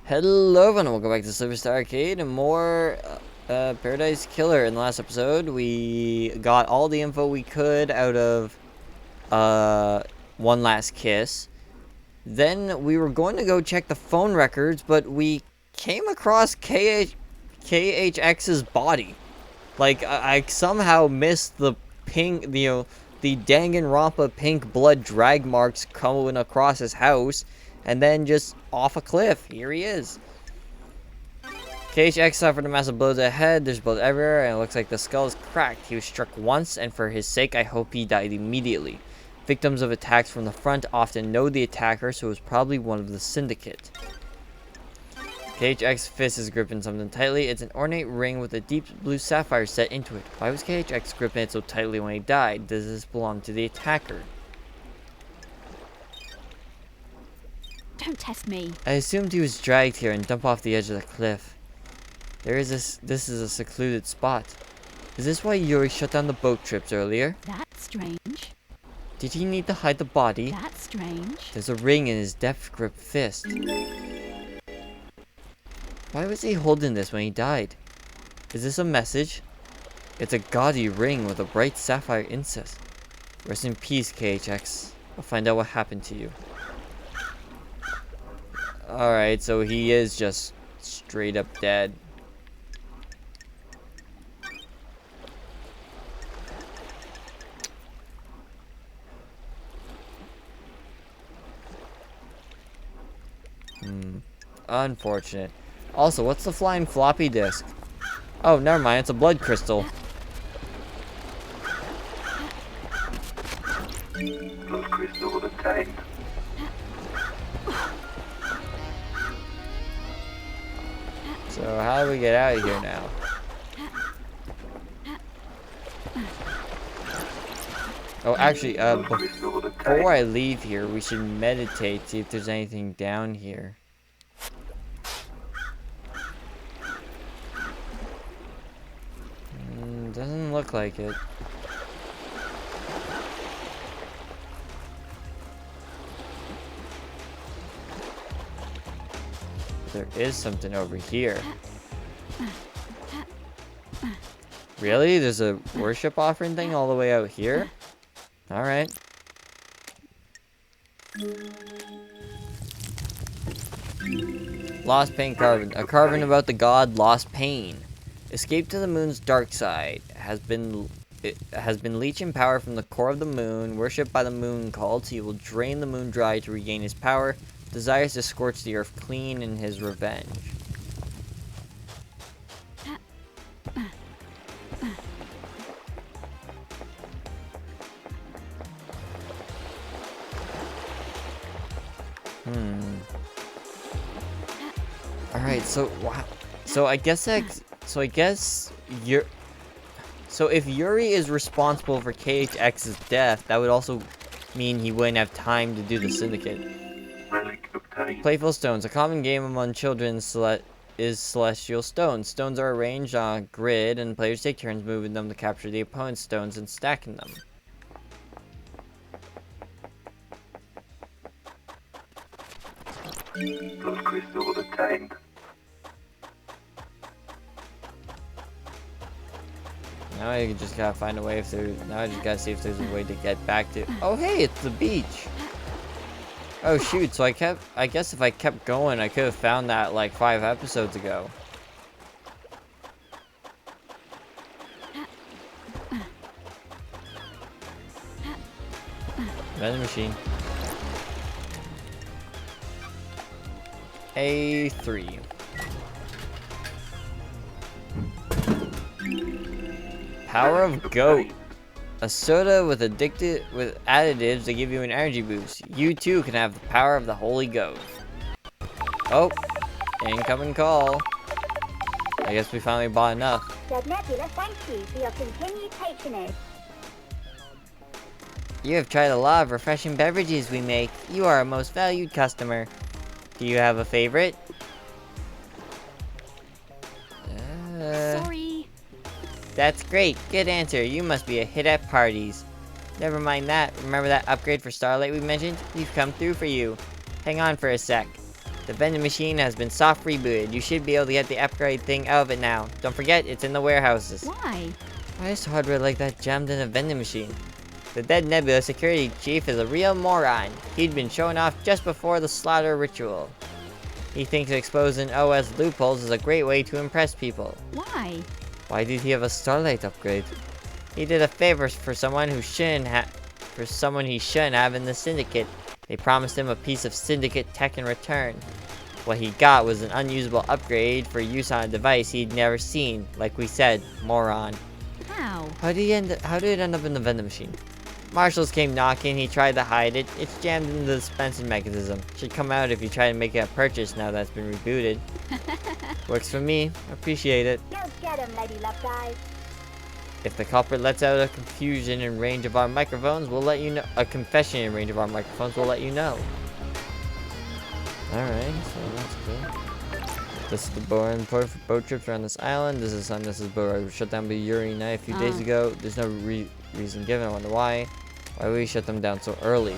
Hello everyone, welcome back to SliverStar Arcade and more Paradise Killer. In the last episode, we got all the info we could out of One Last Kiss. Then we were going to go check the phone records, but we came across KH.X's body. Like, I somehow missed the pink, the Danganronpa pink blood drag marks coming across his house. And then just off a cliff, here he is. KH.X suffered a massive blow to the head. There's blood everywhere, and it looks like the skull is cracked. He was struck once, and for his sake, I hope he died immediately. Victims of attacks from the front often know the attacker, so it was probably one of the syndicate. KH.X's fist is gripping something tightly. It's an ornate ring with a deep blue sapphire set into it. Why was KH.X gripping it so tightly when he died? Does this belong to the attacker? Don't test me. I assumed he was dragged here and dumped off the edge of the cliff. This is a secluded spot. Is this why Yuri shut down the boat trips earlier? That's strange. Did he need to hide the body? That's strange. There's a ring in his death grip fist. Why was he holding this when he died? Is this a message? It's a gaudy ring with a bright sapphire inset. Rest in peace, KH.X. I'll find out what happened to you. Alright, so he is just straight up dead. Unfortunate. Also, what's the flying floppy disk? Oh, never mind, it's a blood crystal. Blood crystal obtained. So how do we get out of here now? Oh, actually, before I leave here, we should meditate, see if there's anything down here. Doesn't look like it. There is something over here. Really? There's a worship offering thing all the way out here? Alright. Lost Pain Carving. A carving about the god Lost Pain. Escape to the moon's dark side. It has been leeching power from the core of the moon. Worshipped by the moon cult, he will drain the moon dry to regain his power. Desires to scorch the earth clean in his revenge. Alright, so wow. So I guess if Yuri is responsible for KH.X's death, that would also mean he wouldn't have time to do the syndicate. Relic obtained. Playful stones. A common game among children is celestial stones. Stones are arranged on a grid, and players take turns moving them to capture the opponent's stones and stacking them. Blood crystal obtained. Now I just gotta find a way if there's. Now I just gotta see if there's a way to get back to. Oh hey, it's the beach. Oh shoot! So I guess if I kept going, I could have found that like 5 episodes ago. Vending machine. A3. Power of Goat. A soda with additives that give you an energy boost. You too can have the power of the Holy Goat. Oh, incoming call. I guess we finally bought enough. Said Nebula, thank you for your continued patronage. You have tried a lot of refreshing beverages we make. You are our most valued customer. Do you have a favorite? Sorry. That's great. Good answer. You must be a hit at parties. Never mind that. Remember that upgrade for Starlight we mentioned? We've come through for you. Hang on for a sec. The vending machine has been soft rebooted. You should be able to get the upgrade thing out of it now. Don't forget, it's in the warehouses. Why? Why is hardware like that jammed in a vending machine? The dead Nebula security chief is a real moron. He'd been showing off just before the slaughter ritual. He thinks exposing OS loopholes is a great way to impress people. Why? Why did he have a Starlight upgrade? He did a favor for someone who shouldn't he shouldn't have in the Syndicate. They promised him a piece of Syndicate tech in return. What he got was an unusable upgrade for use on a device he'd never seen. Like we said, moron. How? How did it end up in the vending machine? Marshals came knocking, he tried to hide it. It's jammed into the dispensing mechanism. Should come out if you try to make it a purchase now that's been rebooted. Works for me. Appreciate it. Go get 'em, Lady Love Guys. If the culprit lets out a confusion in range of our microphones, we'll let you know. A confession in range of our microphones, we'll let you know. Alright, so that's good. This is the boring port for boat trips around this island. This is something this is boat. I shut down by Yuri and I a few days ago. There's no reason given. I wonder why. Why would we shut them down so early?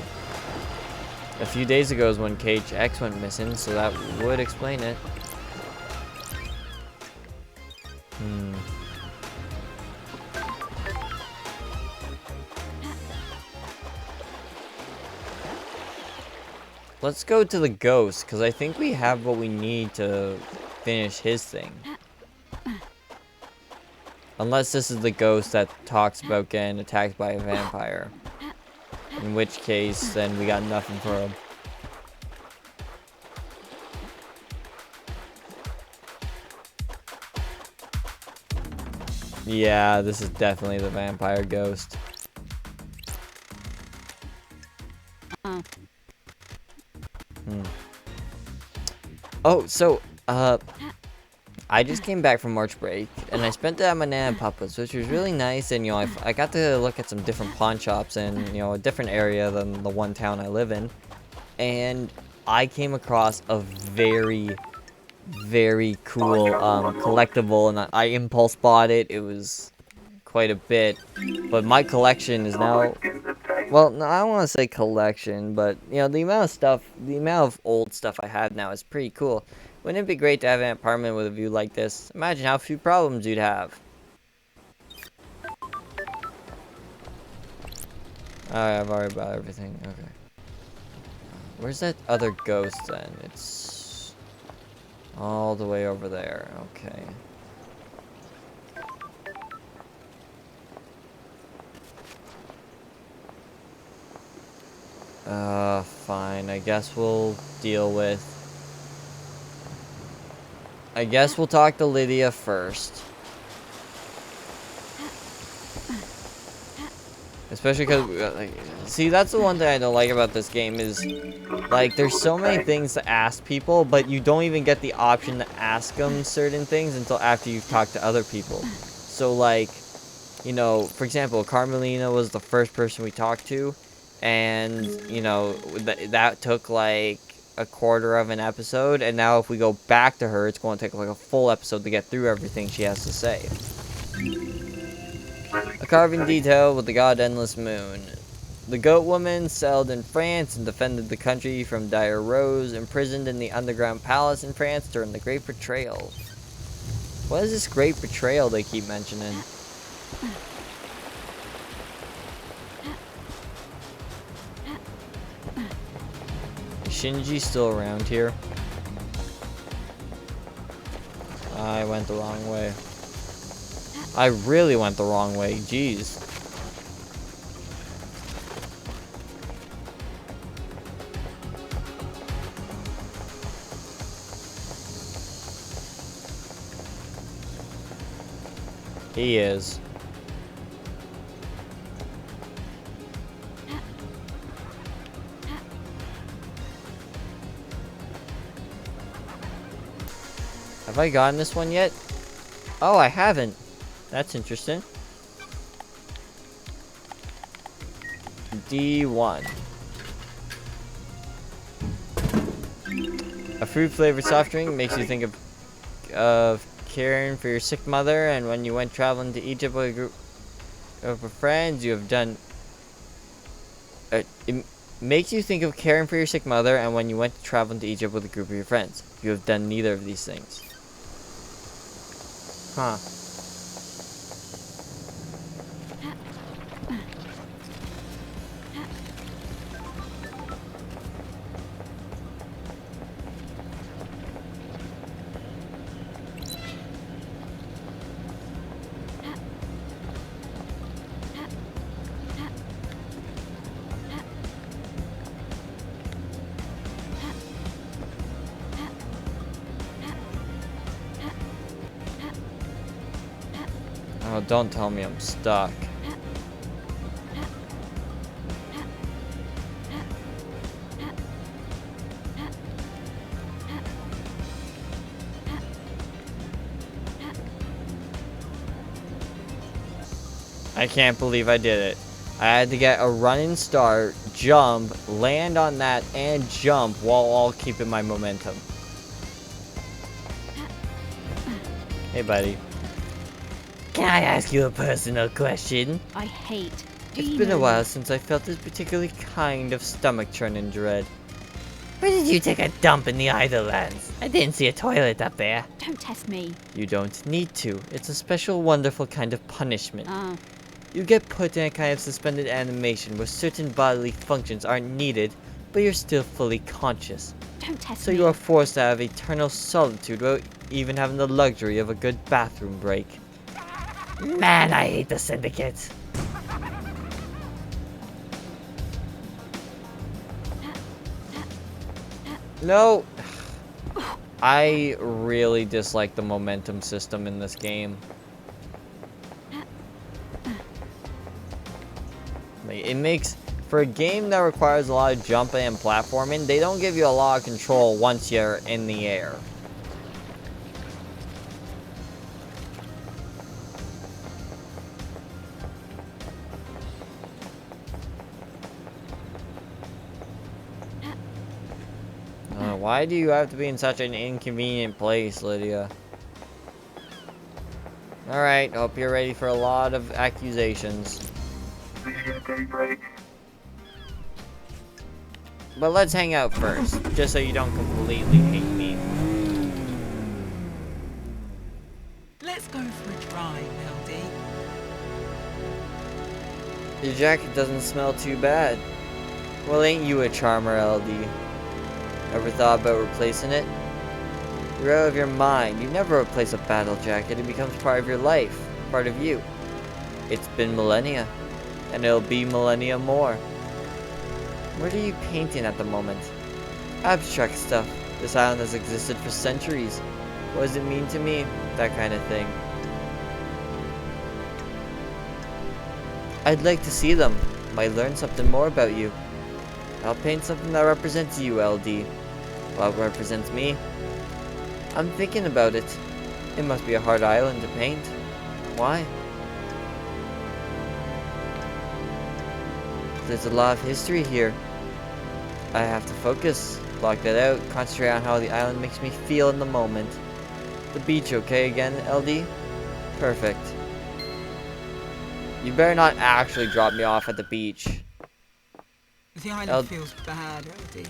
A few days ago is when KH.X went missing, so that would explain it. Let's go to the ghost, because I think we have what we need to finish his thing. Unless this is the ghost that talks about getting attacked by a vampire. In which case, then we got nothing for him. Yeah, this is definitely the vampire ghost. Oh, so, I just came back from March break, and I spent it at Banana Papa's, which was really nice, and, you know, I got to look at some different pawn shops in, you know, a different area than the one town I live in, and I came across a very, very cool, collectible, and I impulse bought it. It was quite a bit, but my collection is now, well, no, I don't want to say collection, but, you know, the amount of old stuff I have now is pretty cool. Wouldn't it be great to have an apartment with a view like this? Imagine how few problems you'd have. Alright, I've already bought everything. Okay. Where's that other ghost then? It's all the way over there. Okay. Fine. I guess we'll talk to Lydia first. Especially because, like, see, that's the one thing I don't like about this game is, like, there's so many things to ask people, but you don't even get the option to ask them certain things until after you've talked to other people. So, like, you know, for example, Carmelina was the first person we talked to. And, you know, that took like a quarter of an episode, and now if we go back to her, it's going to take like a full episode to get through everything she has to say. A carving detail with the god Endless Moon. The goat woman sailed in France and defended the country from dire Rose, imprisoned in the underground palace in France during the Great Betrayal. What is this Great Betrayal they keep mentioning? Shinji still around here? I went the wrong way. I really went the wrong way, jeez. He is. Have I gotten this one yet? Oh, I haven't. That's interesting. D1. A fruit-flavored soft drink makes you think of caring for your sick mother, and when you went traveling to Egypt with a group of friends, you have done makes you think of caring for your sick mother and when you went to travel into Egypt with a group of your friends. You have done neither of these things. Huh. Oh, don't tell me I'm stuck. I can't believe I did it. I had to get a running start, jump, land on that, and jump while all keeping my momentum. Hey, buddy. Can I ask you a personal question? I hate. It's been a while since I felt this particular kind of stomach-churning dread. Where did you take a dump in the Idlelands? I didn't see a toilet up there. Don't test me. You don't need to. It's a special, wonderful kind of punishment. Oh, You get put in a kind of suspended animation where certain bodily functions aren't needed, but you're still fully conscious. don't test So me. you are forced to have eternal solitude without even having the luxury of a good bathroom break. Man, I hate the Syndicate. No. I really dislike the momentum system in this game. Like, it makes, for a game that requires a lot of jumping and platforming, they don't give you a lot of control once you're in the air. Why do you have to be in such an inconvenient place, Lydia? Alright, hope you're ready for a lot of accusations. Please get a daybreak. But let's hang out first, just so you don't completely hate me. Let's go for a drive, LD. Your jacket doesn't smell too bad. Well, ain't you a charmer, LD? Ever thought about replacing it? You're out of your mind. You never replace a battle jacket. It becomes part of your life, part of you. It's been millennia, and it'll be millennia more. What are you painting at the moment? Abstract stuff. This island has existed for centuries. What does it mean to me? That kind of thing. I'd like to see them. Might learn something more about you. I'll paint something that represents you, LD. What represents me? I'm thinking about it. It must be a hard island to paint. Why? There's a lot of history here. I have to focus, block that out, concentrate on how the island makes me feel in the moment. The beach okay again, LD? Perfect. You better not actually drop me off at the beach. The island feels bad, LD.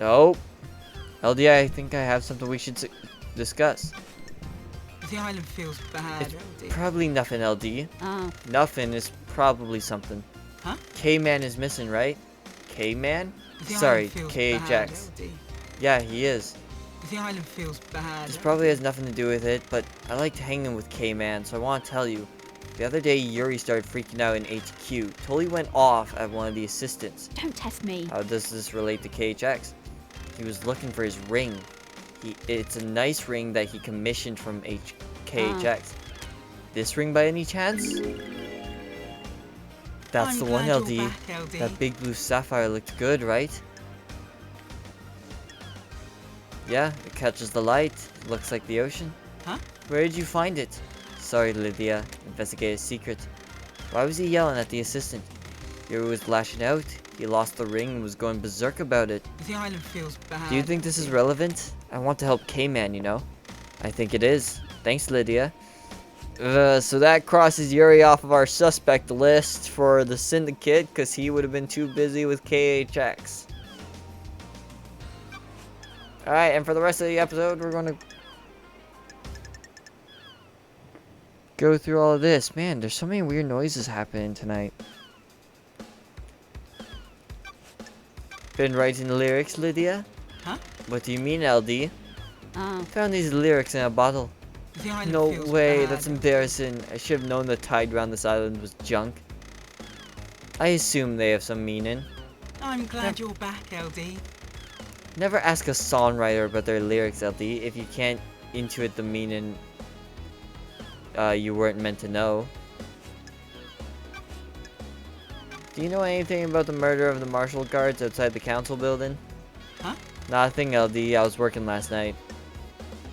Nope. LD, I think I have something we should discuss. The island feels bad, It's LD. probably nothing, LD. Oh, Nothing is probably something. Huh? K-Man is missing, right? K-Man? The Sorry, island feels KH.X. bad, LD. Yeah, he is. The island feels bad. This probably has nothing to do with it, but I liked hanging with K-Man, so I want to tell you. The other day, Yuri started freaking out in HQ. Totally went off at one of the assistants. don't test me. How does this relate to KH.X? He was looking for his ring. It's a nice ring that he commissioned from KH.X. This ring by any chance? That's I'm the one, glad LD. you're back, LD. That big blue sapphire looked good, right? Yeah, it catches the light. Looks like the ocean. Huh? Where did you find it? Sorry, Lydia. Investigate his secret. Why was he yelling at the assistant? Yuri was lashing out. He lost the ring and was going berserk about it. The island feels bad. Do you think this is relevant? I want to help K-Man, you know. I think it is. Thanks, Lydia. So that crosses Yuri off of our suspect list for the syndicate, because he would have been too busy with KH.X. Alright, and for the rest of the episode, we're going to go through all of this. Man, there's so many weird noises happening tonight. Been writing lyrics, Lydia? Huh? What do you mean, LD? Oh, Found these lyrics in a bottle. The island No feels way, bad. that's embarrassing. I should have known the tide around this island was junk. I assume they have some meaning. I'm glad you're back, LD. Never ask a songwriter about their lyrics, LD, if you can't intuit the meaning you weren't meant to know. Do you know anything about the murder of the marshal guards outside the council building? Huh? Nothing, LD. I was working last night.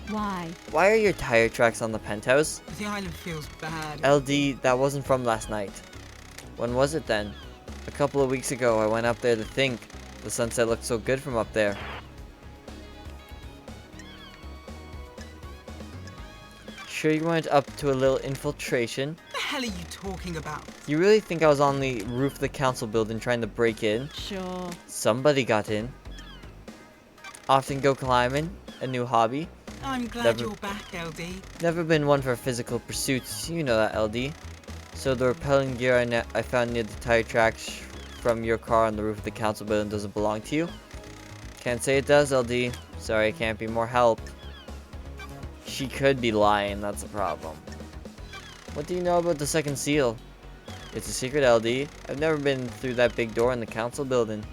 why? Why are your tire tracks on the penthouse? The island feels bad. LD, that wasn't from last night. When was it then? A couple of weeks ago, I went up there to think. The sunset looked so good from up there. Sure you went up to a little infiltration? What the hell are you talking about? You really think I was on the roof of the council building trying to break in? Sure. Somebody got in. Often go climbing, a new hobby. I'm glad Never- you're back, LD. Never been one for physical pursuits, you know that, LD. So the repelling gear I found near the tire tracks from your car on the roof of the council building doesn't belong to you? Can't say it does, LD. Sorry, I can't be more help. She could be lying, that's the problem. What do you know about the second seal? It's a secret, LD. I've never been through that big door in the council building.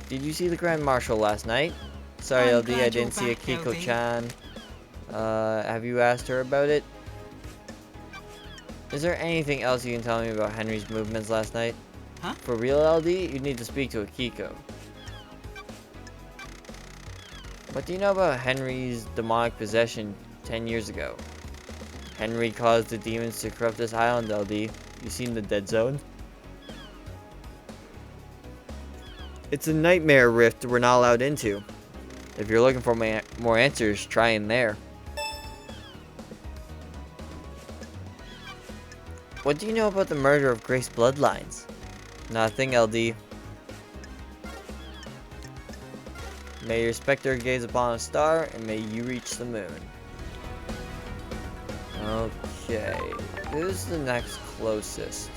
Did you see the Grand Marshal last night? Sorry, I'm LD, glad I you're didn't see a back, LD. Kiko-chan. Have you asked her about it? Is there anything else you can tell me about Henry's movements last night? Huh? For real, LD? You need to speak to a Kiko. What do you know about Henry's demonic possession 10 years ago? Henry caused the demons to corrupt this island, LD. You seen the dead zone? It's a nightmare rift we're not allowed into. If you're looking for more answers, try in there. What do you know about the murder of Grace Bloodlines? Nothing, LD. May your specter gaze upon a star, and may you reach the moon. Okay, who's the next closest?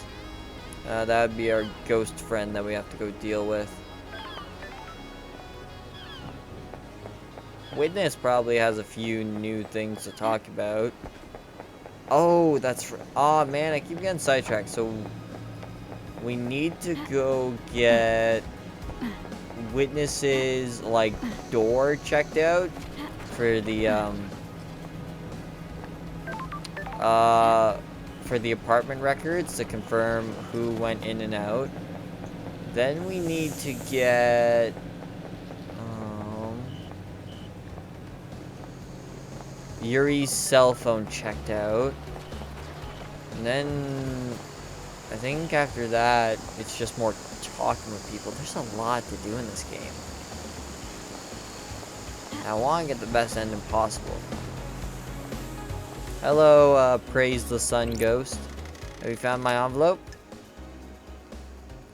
That would be our ghost friend that we have to go deal with. Witness probably has a few new things to talk about. Oh, that's oh man, I keep getting sidetracked. So we need to go get Witness's like door checked out for the apartment records to confirm who went in and out. Then we need to get Yuri's cell phone checked out. And then I think after that it's just more talking with people. There's a lot to do in this game. I want to get the best ending possible. Hello, praise the sun ghost. Have you found my envelope?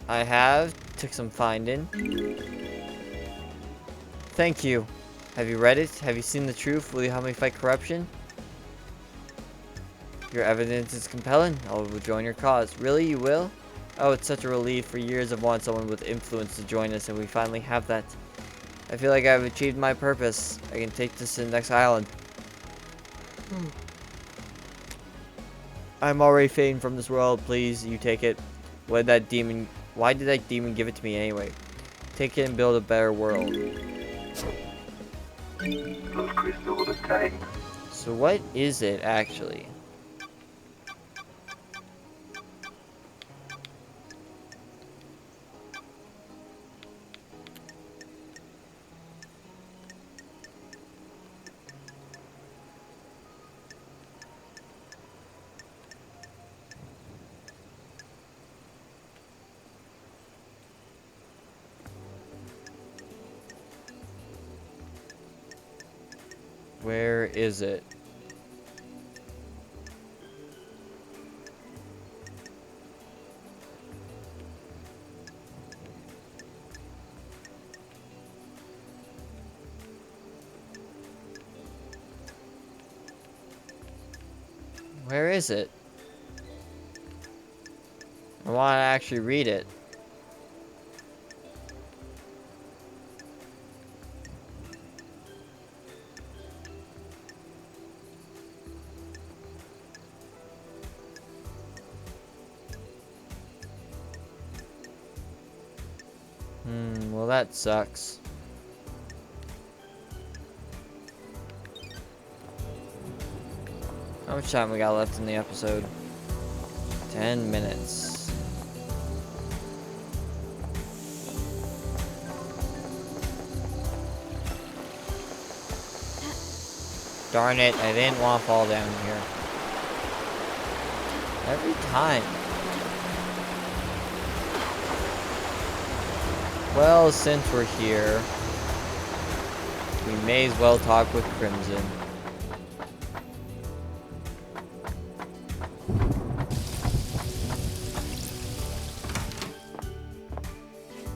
I have. Took some finding. Thank you. Have you read it? Have you seen the truth? Will you help me fight corruption? Your evidence is compelling. I will join your cause. Really, you will? Oh, it's such a relief. For years I've wanted someone with influence to join us, and we finally have that. I feel like I've achieved my purpose. I can take this to the next island. I'm already fading from this world. Please, you take it. Why did that demon give it to me anyway? Take it and build a better world. Those crystals are tank. So what is it actually? Where is it? Where is it? I want to actually read it. Well that sucks. How much time we got left in the episode? 10 minutes. Darn it, I didn't want to fall down here. Every time. Well, since we're here, we may as well talk with Crimson.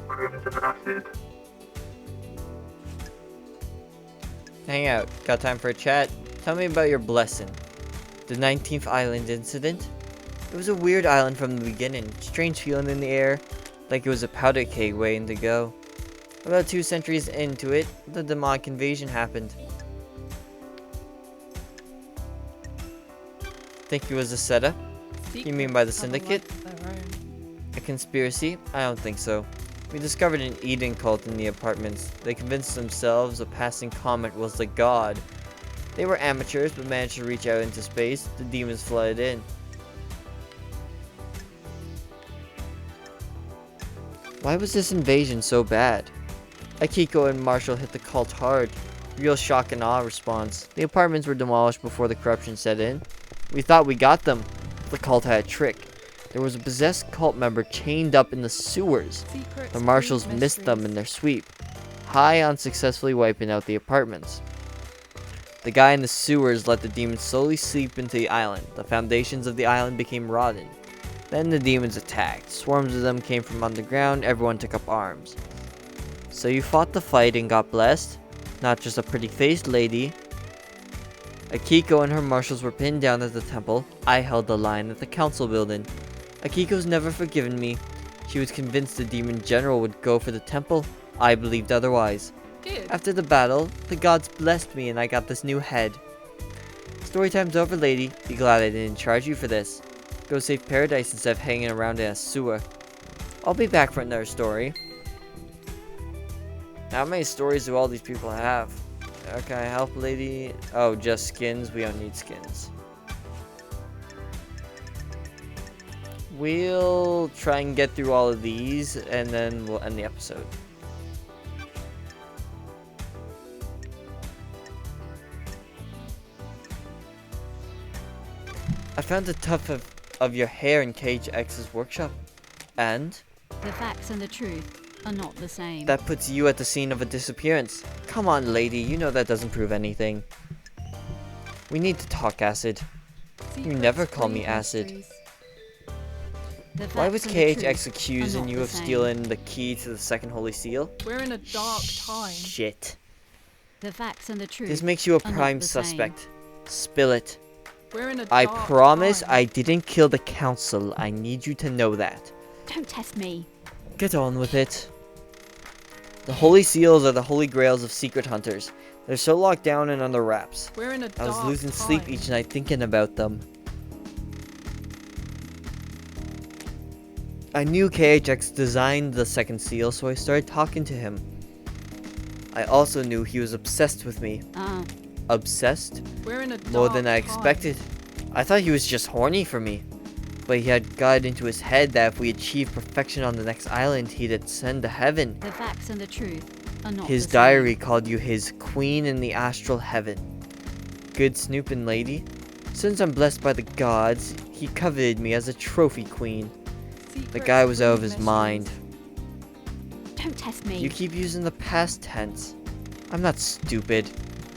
Crimson acid. Hang out. Got time for a chat? Tell me about your blessing. The 19th island incident? It was a weird island from the beginning. Strange feeling in the air, like it was a powder keg waiting to go. About 2 centuries into it, the demonic invasion happened. Think it was a setup? You mean by the syndicate? A conspiracy? I don't think so. We discovered an Eden cult in the apartments. They convinced themselves a passing comet was the god. They were amateurs, but managed to reach out into space. The demons flooded in. Why was this invasion so bad? Akiko and Marshall hit the cult hard. Real shock and awe response. The apartments were demolished before the corruption set in. We thought we got them. The cult had a trick. There was a possessed cult member chained up in the sewers. The marshals missed them in their sweep, high on successfully wiping out the apartments. The guy in the sewers let the demons slowly seep into the island. The foundations of the island became rotten. Then the demons attacked. Swarms of them came from underground. Everyone took up arms. So you fought the fight and got blessed? Not just a pretty-faced lady. Akiko and her marshals were pinned down at the temple. I held the line at the council building. Akiko's never forgiven me. She was convinced the demon general would go for the temple. I believed otherwise. Good. After the battle, the gods blessed me and I got this new head. Storytime's over, lady. Be glad I didn't charge you for this. Go save paradise instead of hanging around in a sewer. I'll be back for another story. How many stories do all these people have? Can I help, lady? Oh, just skins? We don't need skins. We'll try and get through all of these, and then we'll end the episode. I found a tuft of your hair in KH.X's workshop. And? The facts and the truth are not the same. That puts you at the scene of a disappearance. Come on, lady, you know that doesn't prove anything. We need to talk, Acid. You never call me Acid. Why was KH.X accusing you of stealing the key to the second holy seal? We're in a dark time. Shit. The facts and the truth. This makes you a are not prime the same. suspect. Spill it. We're in a I dark promise time. I didn't kill the council. I need you to know that. Don't test me. Get on with it. The holy seals are the holy grails of secret hunters. They're so locked down and under wraps. We're in a I dark was losing sleep time. each night thinking about them. I knew KH.X designed the second seal, so I started talking to him. I also knew he was obsessed with me. Obsessed? We're in a More than I dark time. expected. I thought he was just horny for me. But he had got it into his head that if we achieved perfection on the next island, he'd ascend to heaven. The facts and the truth are not His the diary called you his queen in the astral heaven. Good snooping, lady. Since I'm blessed by the gods, he coveted me as a trophy queen. The Secrets, guy was out of his mysteries. mind. same. Don't test me. You keep using the past tense. I'm not stupid.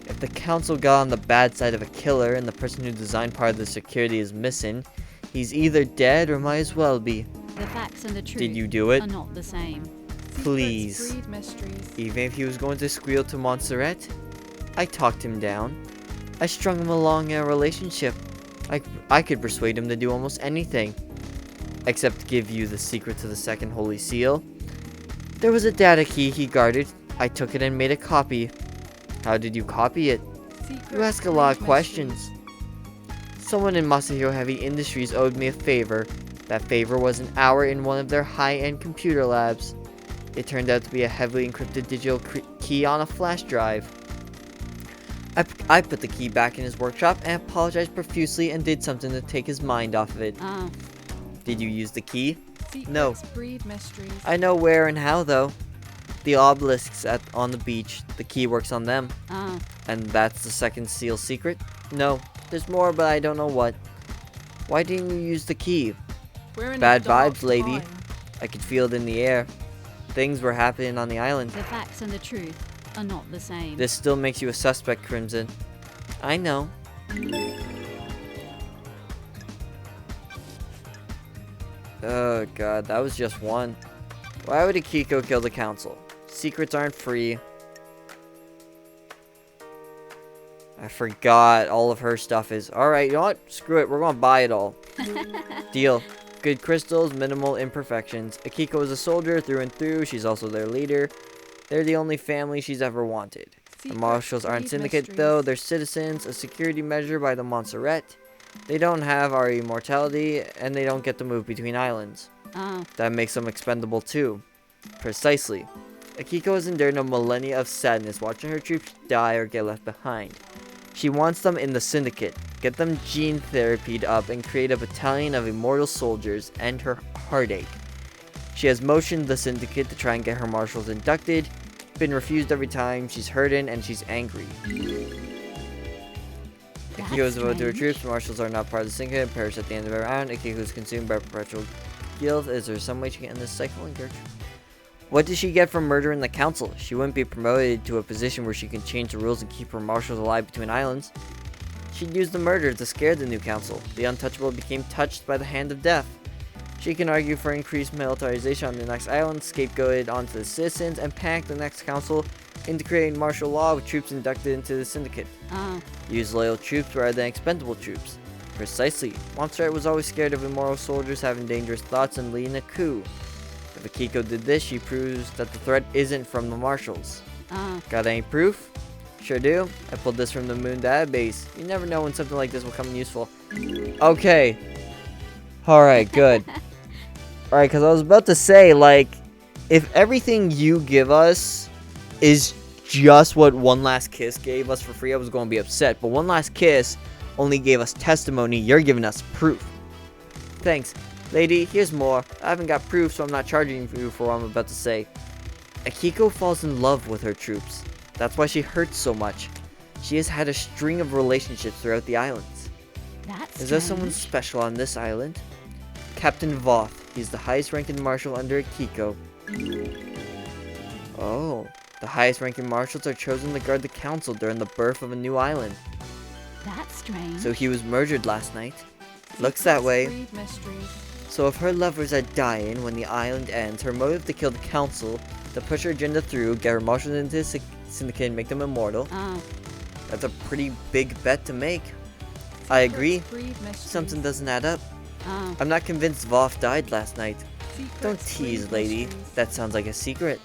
If the council got on the bad side of a killer and the person who designed part of the security is missing, he's either dead or might as well be. The facts and the truth Did you do it? are not the same. Secrets, Please. breed mysteries. Even if he was going to squeal to Montserrat, I talked him down. I strung him along in a relationship. I could persuade him to do almost anything. Except give you the secret to the second holy seal. There was a data key he guarded. I took it and made a copy. How did you copy it? You ask a lot of questions. Someone in Masahiro Heavy Industries owed me a favor. That favor was an hour in one of their high-end computer labs. It turned out to be a heavily encrypted digital key on a flash drive. I put the key back in his workshop and apologized profusely and did something to take his mind off of it. Oh, Did you use the key? Secrets No. breed mysteries. I know where and how, though. The obelisks on the beach, the key works on them. oh. And that's the second seal secret? No, there's more, but I don't know what. Why didn't you use the key? We're in a Bad dark vibes, lady. time. I could feel it in the air. Things were happening on the island. The facts and the truth are not the same. This still makes you a suspect, Crimson. I know. Oh god, that was just one. Why would Akiko kill the council? Secrets aren't free. I forgot all of her stuff is. Alright, you know what? Screw it, we're gonna buy it all. Deal. Good crystals, minimal imperfections. Akiko is a soldier through and through. She's also their leader. They're the only family she's ever wanted. The Secrets marshals aren't breed syndicate mysteries. though. They're citizens, a security measure by the Montserrat. They don't have our immortality, and they don't get to move between islands. Oh, That makes them expendable too. Precisely. Akiko has endured a millennia of sadness watching her troops die or get left behind. She wants them in the syndicate, get them gene therapied up and create a battalion of immortal soldiers, end her heartache. She has motioned the syndicate to try and get her marshals inducted, been refused every time, she's hurting and she's angry. that's Akiko is devoted to her strange. troops, marshals are not part of the syndicate, perish at the end of every round. Akiko is consumed by perpetual guilt. Is there some way she can end this cycle and get her What did she get from murdering the council? She wouldn't be promoted to a position where she can change the rules and keep her marshals alive between islands. She'd use the murder to scare the new council. The untouchable became touched by the hand of death. She can argue for increased militarization on the next island, scapegoat onto the citizens, and panic the next council into creating martial law with troops inducted into the syndicate. oh. Use loyal troops rather than expendable troops. Precisely. Montserrat was always scared of immoral soldiers having dangerous thoughts and leading a coup. If Akiko did this, she proves that the threat isn't from the marshals. Oh, Got any proof? Sure do. I pulled this from the Moon database. You never know when something like this will come in useful. Okay. Alright, good. Alright, because I was about to say, like, if everything you give us is just what One Last Kiss gave us for free, I was going to be upset. But One Last Kiss only gave us testimony. You're giving us proof. Thanks. Lady, here's more. I haven't got proof, so I'm not charging you for what I'm about to say. Akiko falls in love with her troops. That's why she hurts so much. She has had a string of relationships throughout the islands. that's Is there someone strange. special on this island? Captain Voth. He's the highest ranking marshal under Akiko. Oh, the highest ranking marshals are chosen to guard the council during the birth of a new island. That's strange. So he was murdered last night. Looks that way. Breed mysteries. So if her lovers are dying when the island ends, her motive to kill the council, to push her agenda through, get her marshals into the syndicate and make them immortal, Oh, that's a pretty big bet to make. I agree. Secrets breed mysteries. Something doesn't add up. oh. I'm not convinced Voth died last night. Secrets Don't breed tease, lady. mysteries. That sounds like a secret.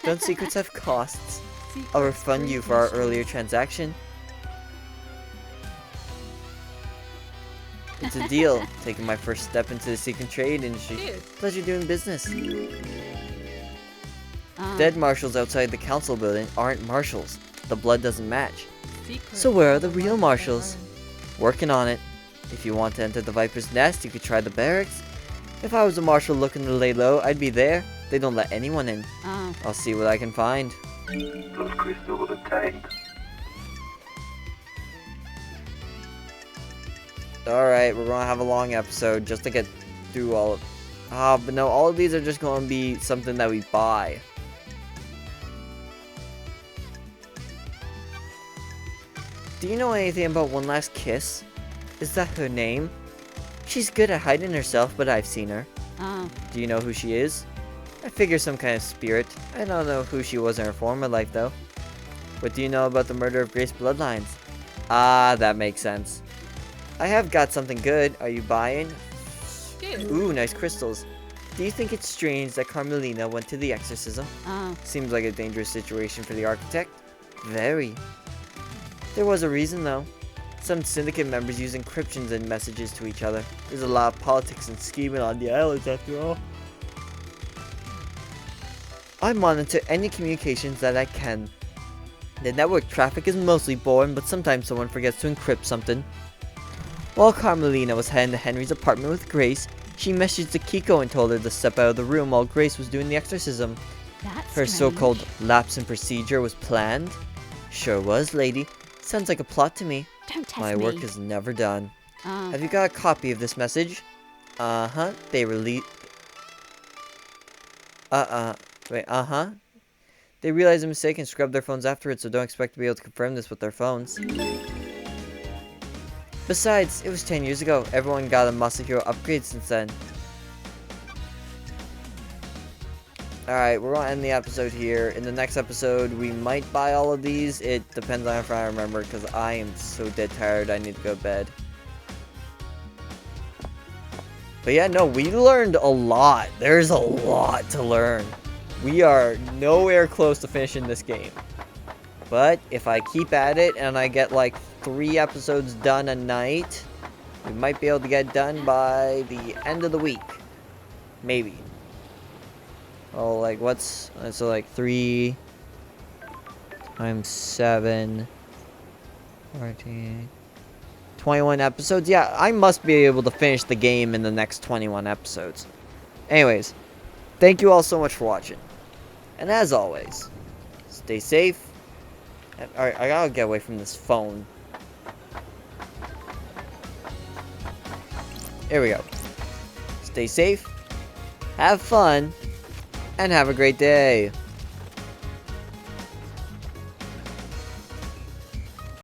Don't secrets have costs? Secrets I'll refund breed you for our mysteries. earlier transaction. It's a deal. Taking my first step into the secret trade industry. Cheers. Pleasure doing business. Oh. Dead marshals outside the council building aren't marshals. The blood doesn't match. Secrets So where are of the the real ones they marshals? own. Working on it. If you want to enter the Viper's Nest, you could try the barracks. If I was a marshal looking to lay low, I'd be there. They don't let anyone in. Oh, I'll see what I can find. Those crystals obtained. Alright, we're gonna have a long episode just to get through all of... but no, all of these are just gonna be something that we buy. Do you know anything about One Last Kiss? Is that her name? She's good at hiding herself, but I've seen her. oh. Do you know who she is? I figure some kind of spirit. I don't know who she was in her former life, though. What do you know about the murder of Grace Bloodlines? Ah, that makes sense. I have got something good. Are you buying? Good. Ooh, nice crystals. Do you think it's strange that Carmelina went to the exorcism? Oh, Seems like a dangerous situation for the architect. Very. There was a reason though. Some syndicate members use encryptions and messages to each other. There's a lot of politics and scheming on the islands after all. I monitor any communications that I can. The network traffic is mostly boring, but sometimes someone forgets to encrypt something. While Carmelina was heading to Henry's apartment with Grace, she messaged Akiko and told her to step out of the room while Grace was doing the exorcism. that's Her strange. so-called lapse in procedure was planned. Sure was, lady. Sounds like a plot to me. Don't test My me. work is never done. Oh, Have you got a copy of this message? Uh-huh. They realized a mistake and scrubbed their phones afterwards, so don't expect to be able to confirm this with their phones. Besides, it was 10 years ago. Everyone got a Muscle Hero upgrade since then. Alright, we're gonna end the episode here. In the next episode, we might buy all of these. It depends on if I remember, because I am so dead tired. I need to go to bed. But yeah, no, we learned a lot. There's a lot to learn. We are nowhere close to finishing this game. But if I keep at it and I get like 3 episodes done a night, we might be able to get done by the end of the week. Maybe. Oh, like what's... So like 3 times 7... 14... 21 episodes? Yeah, I must be able to finish the game in the next 21 episodes. Anyways, thank you all so much for watching. And as always, stay safe. Alright, I gotta get away from this phone. Here we go. Stay safe, have fun, and have a great day.